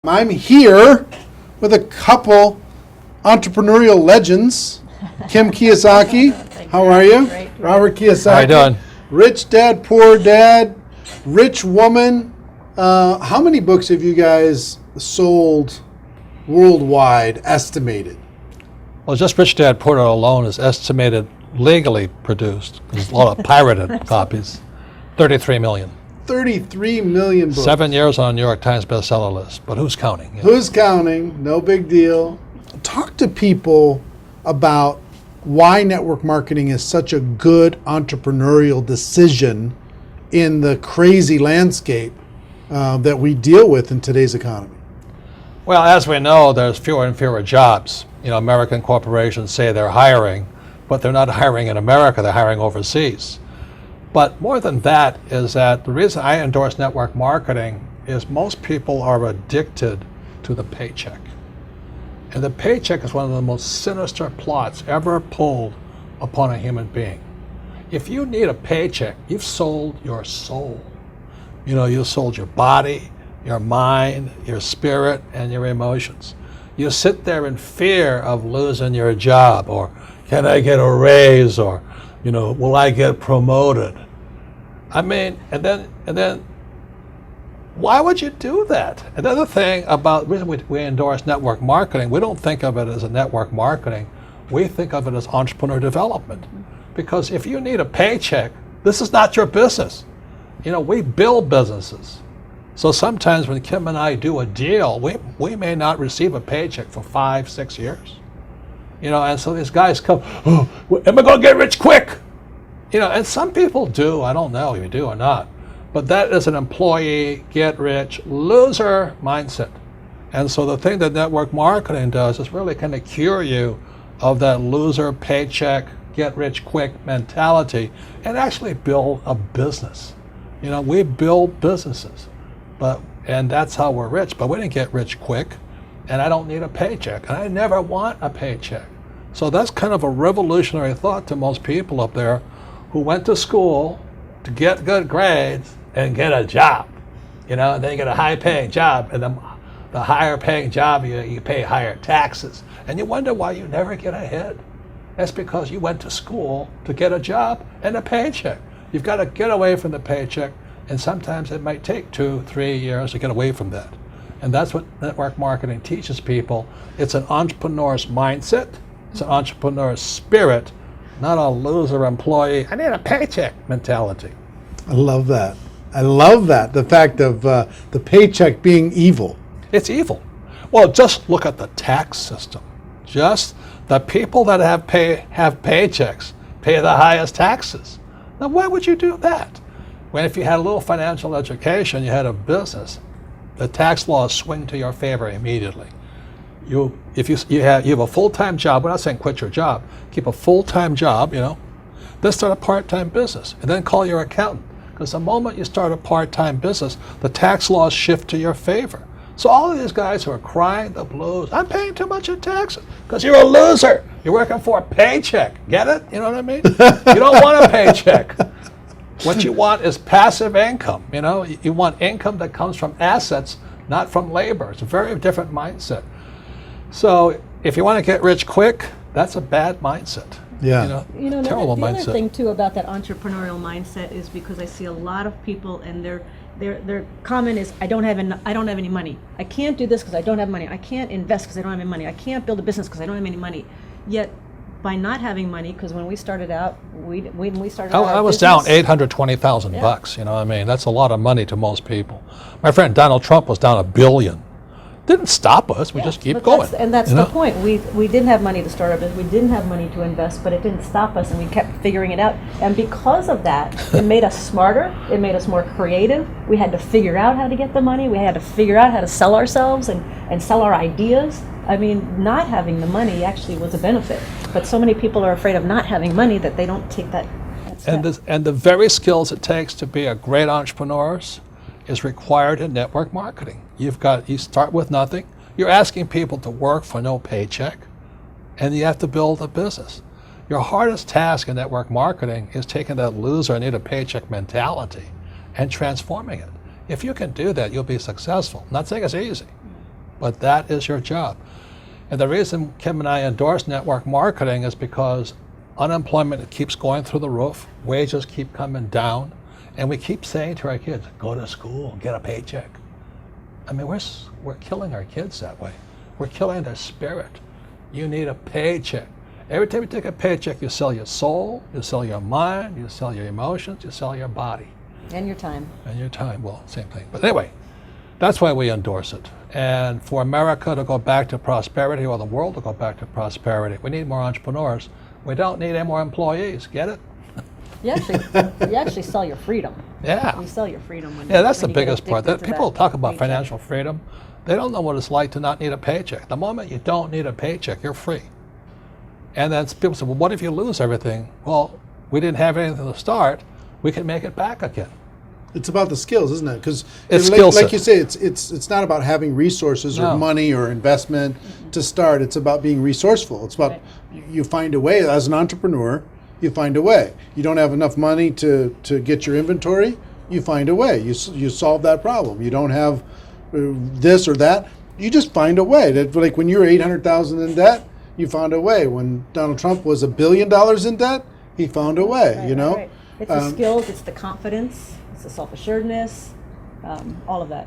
I'm here with a couple entrepreneurial legends. Kim Kiyosaki, how are you? Great. Robert Kiyosaki. How you doing? Rich Dad, Poor Dad, Rich Woman. How many books have you guys sold worldwide, estimated? Well, just Rich Dad Poor Dad alone is estimated legally produced. There's a lot of pirated copies. 33 million. 33 million books. 7 years on a New York Times bestseller list, but who's counting? You know? Who's counting? No big deal. Talk to people about why network marketing is such a good entrepreneurial decision in the crazy landscape that we deal with in today's economy. Well, as we know, there's fewer and fewer jobs. You know, American corporations say they're hiring, but they're not hiring in America, they're hiring overseas. But more than that is that the reason I endorse network marketing is most people are addicted to the paycheck. And the paycheck is one of the most sinister plots ever pulled upon a human being. If you need a paycheck, you've sold your soul. You know, you sold your body, your mind, your spirit, and your emotions. You sit there in fear of losing your job, or can I get a raise, or, you know, will I get promoted? I mean, and then, why would you do that? Another thing about the reason we endorse network marketing, we don't think of it as a network marketing. We think of it as entrepreneur development. Because if you need a paycheck, this is not your business. You know, we build businesses. So sometimes when Kim and I do a deal, we may not receive a paycheck for 5-6 years. You know, and so these guys come, oh, am I going to get rich quick? You know, and some people do. I don't know if you do or not. But that is an employee, get rich, loser mindset. And so the thing that network marketing does is really kind of cure you of that loser paycheck, get rich quick mentality and actually build a business. You know, we build businesses, and that's how we're rich. But we didn't get rich quick, and I don't need a paycheck, and I never want a paycheck. So that's kind of a revolutionary thought to most people up there who went to school to get good grades and get a job. You know, and then you get a high-paying job, and the higher-paying job, you pay higher taxes, and you wonder why you never get ahead. That's because you went to school to get a job and a paycheck. You've got to get away from the paycheck, and sometimes it might take 2-3 years to get away from that. And that's what network marketing teaches people. It's an entrepreneur's mindset. It's an entrepreneur's spirit, not a loser employee, I need a paycheck mentality. I love that. I love that. The fact of the paycheck being evil. It's evil. Well, just look at the tax system. Just the people that have paychecks pay the highest taxes. Now, why would you do that? When if you had a little financial education, you had a business, the tax laws swing to your favor immediately. If you have a full-time job, we're not saying quit your job, keep a full-time job, you know, then start a part-time business and then call your accountant. Because the moment you start a part-time business, the tax laws shift to your favor. So all of these guys who are crying the blues, I'm paying too much in taxes, because you're a loser. You're working for a paycheck. Get it? You know what I mean? You don't want a paycheck. What you want is passive income. You know, you want income that comes from assets, not from labor. It's a very different mindset. So if you want to get rich quick, that's a bad mindset. Yeah. You know, terrible the mindset. other thing too about that entrepreneurial mindset is because I see a lot of people and their comment is I don't have any money. I can't do this because I don't have money. I can't invest because I don't have any money. I can't build a business because I don't have any money. Yet by not having money, because when we started out, I was down $820,000 you know what I mean? That's a lot of money to most people. My friend Donald Trump was down $1 billion. Didn't stop us, we just keep going. That's the point. We didn't have money to start our business, we didn't have money to invest, but it didn't stop us and we kept figuring it out. And because of that, it made us smarter, it made us more creative. We had to figure out how to get the money, we had to figure out how to sell ourselves and sell our ideas. I mean, not having the money actually was a benefit, but so many people are afraid of not having money that they don't take that step. And the very skills it takes to be a great entrepreneur is required in network marketing. You start with nothing. You're asking people to work for no paycheck, and you have to build a business. Your hardest task in network marketing is taking that loser, need a paycheck mentality and transforming it. If you can do that, you'll be successful. I'm not saying it's easy, but that is your job. And the reason Kim and I endorse network marketing is because unemployment keeps going through the roof, wages keep coming down, and we keep saying to our kids, go to school, get a paycheck. I mean, we're killing our kids that way. We're killing their spirit. You need a paycheck. Every time you take a paycheck, you sell your soul, you sell your mind, you sell your emotions, you sell your body. And your time. And your time, well, same thing. But anyway, that's why we endorse it. And for America to go back to prosperity, or the world to go back to prosperity, we need more entrepreneurs. We don't need any more employees. Get it? You actually sell your freedom. Yeah. You sell your freedom when Yeah, that's the when you get biggest part. addicted to People that talk about paycheck. financial freedom. They don't know what it's like to not need a paycheck. The moment you don't need a paycheck, you're free. And then people say, well, what if you lose everything? Well, we didn't have anything to start. We can make it back again. It's about the skills, isn't it? Because It's like, skill like set. you say, it's not about having resources or No. money or investment to start. It's about being resourceful. It's about you find a way as an entrepreneur. You find a way. You don't have enough money to get your inventory. You find a way. You solve that problem. You don't have this or that. You just find a way. That, like when you're $800,000 in debt, you found a way. When Donald Trump was $1 billion in debt, he found a way. Right, you know. right. It's the skills, it's the confidence, it's the self-assuredness, all of that.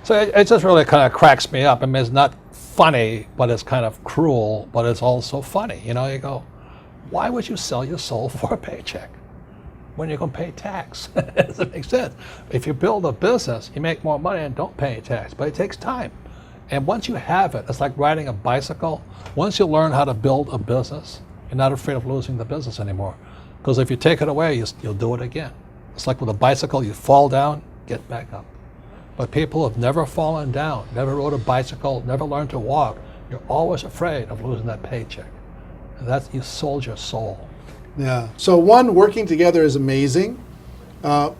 So it just really kind of cracks me up. I mean, it's not funny, but it's kind of cruel, but it's also funny. You know, you go, why would you sell your soul for a paycheck when you're going to pay tax? It doesn't make sense. If you build a business, you make more money and don't pay tax, but it takes time. And once you have it, it's like riding a bicycle. Once you learn how to build a business, you're not afraid of losing the business anymore. Because if you take it away, you'll do it again. It's like with a bicycle, you fall down, get back up. But people have never fallen down, never rode a bicycle, never learned to walk. You're always afraid of losing that paycheck. And that's, you sold your soul. Yeah. So one, working together is amazing.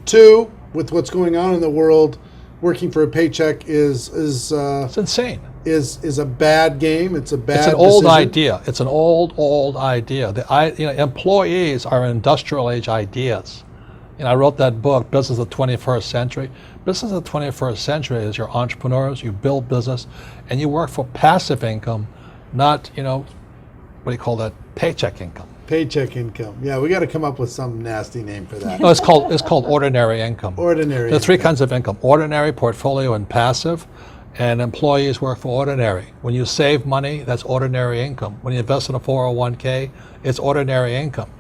Two, with what's going on in the world, working for a paycheck is It's insane. is a bad game. It's a bad. It's an old decision. idea. It's an old idea. Employees are industrial age ideas. I wrote that book, Business of the 21st Century. Business of the 21st Century is your entrepreneurs, you build business, and you work for passive income, not, what do you call that, paycheck income. Paycheck income. Yeah, we got to come up with some nasty name for that. No, it's called ordinary income. Ordinary. There are three income. kinds of income: ordinary, portfolio, and passive. And employees work for ordinary. When you save money, that's ordinary income. When you invest in a 401k, it's ordinary income.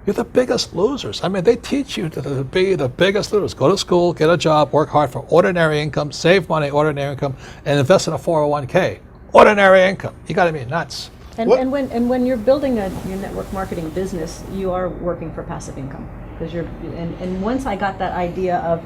You're the biggest losers. I mean, they teach you to be the biggest losers. Go to school, get a job, work hard for ordinary income, save money, ordinary income, and invest in a 401k. Ordinary income. You got to be nuts. And, What- and when you're building your network marketing business, you are working for passive income. Because and once I got that idea of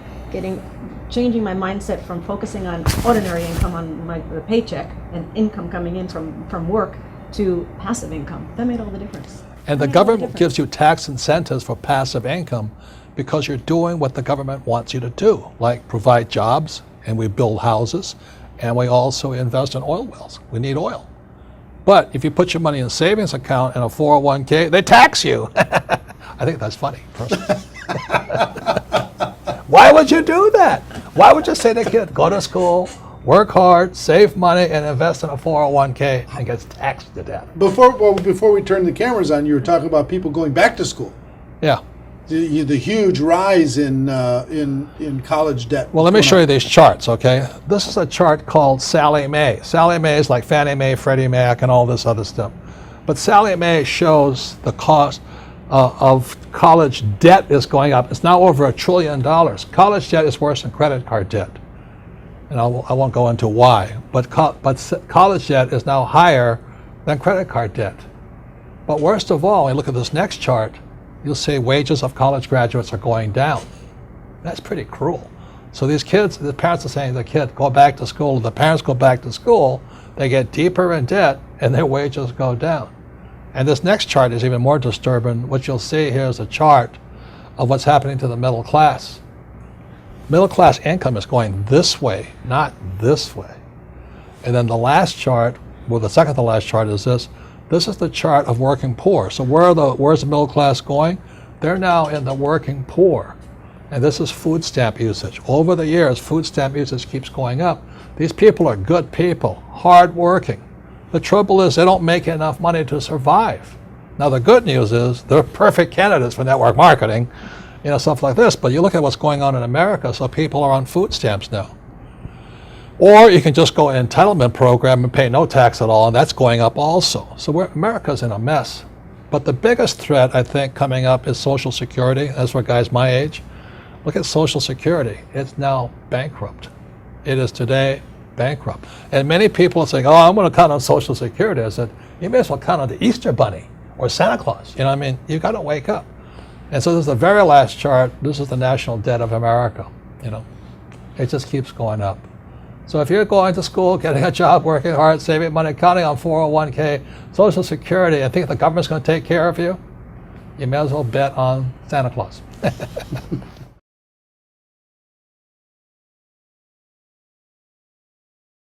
changing my mindset from focusing on ordinary income on the paycheck and income coming in from work to passive income, that made all the difference. And the government gives you tax incentives for passive income because you're doing what the government wants you to do, like provide jobs, and we build houses, and we also invest in oil wells. We need oil. But if you put your money in a savings account and a 401k, they tax you. I think that's funny, personally. Why would you do that? Why would you say to a kid, go to school, work hard, save money, and invest in a 401k and gets taxed to death? Before we turn the cameras on, you were talking about people going back to school. Yeah. The huge rise in college debt. Well, let me show you these charts, okay? This is a chart called Sallie Mae. Sallie Mae is like Fannie Mae, Freddie Mac, and all this other stuff. But Sallie Mae shows the cost of college debt is going up. It's now over $1 trillion. College debt is worse than credit card debt. And I won't go into why. But college debt is now higher than credit card debt. But worst of all, when you look at this next chart, you'll see wages of college graduates are going down. That's pretty cruel. So these kids, the parents are saying to the kid, go back to school. The parents go back to school, they get deeper in debt, and their wages go down. And this next chart is even more disturbing. What you'll see here is a chart of what's happening to the middle class. Middle class income is going this way, not this way. And then the last chart, well, the second to last chart is this. This is the chart of working poor. So where's the middle class going? They're now in the working poor. And this is food stamp usage. Over the years, food stamp usage keeps going up. These people are good people, hardworking. The trouble is they don't make enough money to survive. Now the good news is they're perfect candidates for network marketing, stuff like this. But you look at what's going on in America, so people are on food stamps now. Or you can just go entitlement program and pay no tax at all, and that's going up also. So America's in a mess. But the biggest threat, I think, coming up is Social Security. That's for guys my age. Look at Social Security. It's now bankrupt. It is today bankrupt. And many people are saying, oh, I'm going to count on Social Security. I said, you may as well count on the Easter Bunny or Santa Claus. You've got to wake up. And so this is the very last chart. This is the national debt of America. It just keeps going up. So if you're going to school, getting a job, working hard, saving money, counting on 401k, Social Security, and think the government's going to take care of you, you may as well bet on Santa Claus.